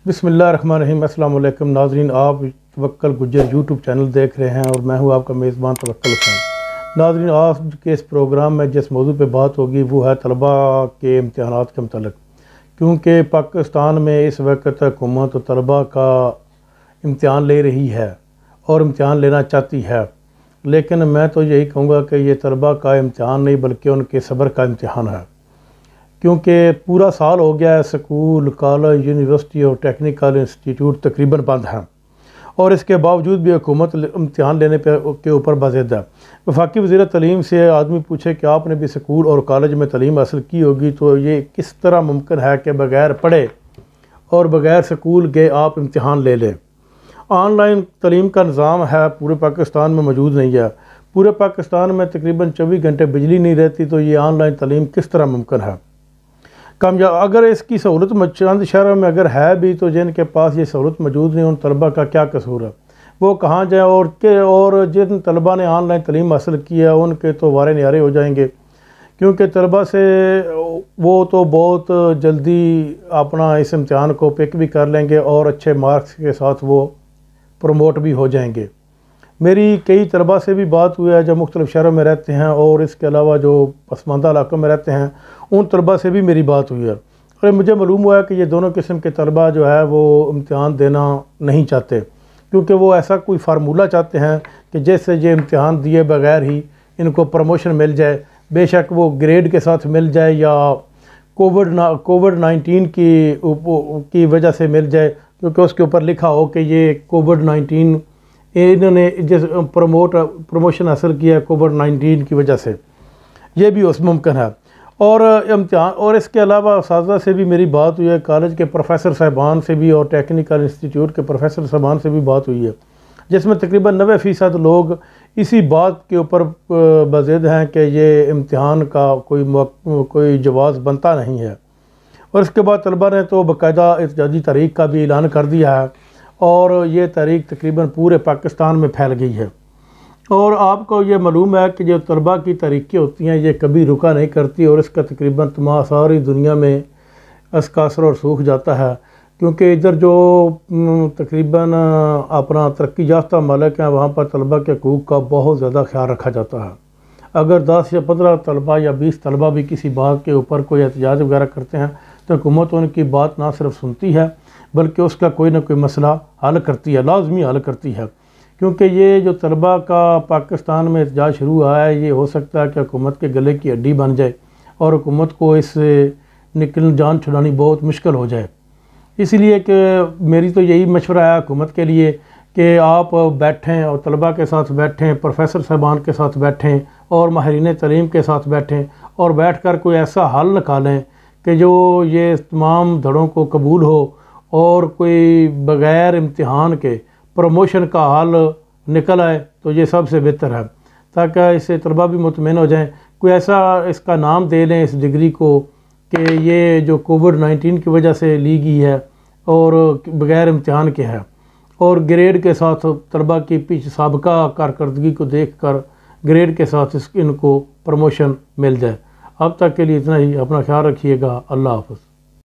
बिस्मिल्लाहिर्रहमानिर्रहीम। अस्सलाम वालेकुम नाज़रीन, आप तवक्कल गुज्जर यूट्यूब चैनल देख रहे हैं और मैं हूं आपका मेज़बान तवक्कल हुसैन। नाज़रीन, आज के इस प्रोग्राम में जिस मौजू पे बात होगी वो है तलबा के इम्तिहानात के मतलब, क्योंकि पाकिस्तान में इस वक्त हुकूमत तलबा का इम्तिहान ले रही है और इम्तिहान लेना चाहती है, लेकिन मैं तो यही कहूँगा कि ये तलबा का इम्तिहान नहीं बल्कि उनके सब्र का इम्तिहान है। क्योंकि पूरा साल हो गया है, स्कूल, कॉलेज, यूनिवर्सिटी और टेक्निकल इंस्टीट्यूट तकरीबन बंद हैं और इसके बावजूद भी हुकूमत इम्तिहान लेने के ऊपर बाज़िद है। वफाकी वज़ीर तालीम से आदमी पूछे कि आपने भी स्कूल और कॉलेज में तालीम हासिल की होगी, तो ये किस तरह मुमकिन है कि बग़ैर पढ़े और बग़ैर स्कूल गए आप इम्तिहान ले लें। ऑनलाइन तालीम का निज़ाम है पूरे पाकिस्तान में मौजूद नहीं है। पूरे पाकिस्तान में तकरीबन 24 घंटे बिजली नहीं रहती, तो ये ऑनलाइन तालीम किस तरह मुमकिन है। अगर इसकी सहूलत चंद शहरों में अगर है भी, तो जिनके पास ये सहूलत मौजूद नहीं, उन तलबा का क्या कसूर है, वो कहाँ जाए। और जिन तलबा ने ऑनलाइन तालीम हासिल की है उनके तो वारे न्यारे हो जाएंगे, क्योंकि तलबा से वो तो बहुत जल्दी अपना इस इम्तिहान को पिक भी कर लेंगे और अच्छे मार्क्स के साथ वो प्रमोट भी हो जाएंगे। मेरी कई तलबा से भी बात हुई है जो मुख्तलिफ़ शहरों में रहते हैं और इसके अलावा जो पसमानदा इलाकों में रहते हैं, उन तलबा से भी मेरी बात हुई है और मुझे मालूम हुआ है कि ये दोनों किस्म के तलबा जो है वो इम्तिहान देना नहीं चाहते, क्योंकि वो ऐसा कोई फार्मूला चाहते हैं कि जैसे ये इम्तिहान दिए बगैर ही इनको प्रमोशन मिल जाए, बेशक वो ग्रेड के साथ मिल जाए या कोविड-19 की वजह से मिल जाए, क्योंकि उसके ऊपर लिखा हो कि ये कोविड-19 इन्होंने जिस प्रमोशन हासिल किया है कोविड-19 की वजह से, ये भी उस मुमकिन है। और इम्तिहान और इसके अलावा उस्ताज़ा से भी मेरी बात हुई है, कॉलेज के प्रोफेसर साहबान से भी और टेक्निकल इंस्टीट्यूट के प्रोफेसर साहबान से भी बात हुई है, जिसमें तकरीबन 90% लोग इसी बात के ऊपर बाज़िद हैं कि ये इम्तिहान का कोई जवाज़ बनता नहीं है। और इसके बाद तलबा ने तो बाकायदा एहतजाजी तहरीक का भी ऐलान कर दिया है और ये तहरीक तकरीबन पूरे पाकिस्तान में फैल गई है। और आपको ये मालूम है कि जो तलबा की तहरीकें होती हैं ये कभी रुका नहीं करती और इसका तकरीबन सारी दुनिया में इसका असर और सूख जाता है, क्योंकि इधर जो तकरीबन अपना तरक्की याफ्ता ममालिक हैं वहाँ पर तलबा के हकूक़ का बहुत ज़्यादा ख्याल रखा जाता है। अगर 10 या 15 तलबा या 20 तलबा भी किसी बात के ऊपर कोई एहतजाज वगैरह करते हैं तो हुकूमत उनकी बात ना सिर्फ सुनती है बल्कि उसका कोई ना कोई मसला हल करती है, लाजमी हल करती है। क्योंकि ये जो तलबा का पाकिस्तान में एहतजाज शुरू हुआ है, ये हो सकता है कि हुकूमत के गले की हड्डी बन जाए और हुकूमत को इससे जान छुड़ानी बहुत मुश्किल हो जाए। इसलिए कि मेरी तो यही मशवरा है हुकूमत के लिए कि आप बैठें और तलबा के साथ बैठें, प्रोफेसर साहबान के साथ बैठें और माहिरीन तालीम के साथ बैठें और बैठ कर कोई ऐसा हल निकालें कि जो ये तमाम धड़ों को कबूल हो और कोई बग़ैर इम्तिहान के प्रमोशन का हल निकल आए, तो ये सबसे बेहतर है, ताकि इससे तलबा भी मुतमईन हो जाएं। कोई ऐसा इसका नाम दे लें इस डिग्री को कि ये जो कोविड-19 की वजह से ली गई है और बग़ैर इम्तिहान के है, और ग्रेड के साथ तलबा की पीछे साबिका कारकर्दगी को देख कर ग्रेड के साथ इनको प्रमोशन मिल जाए। अब तक के लिए इतना ही। अपना ख्याल रखिएगा। अल्लाह हाफ़िज़।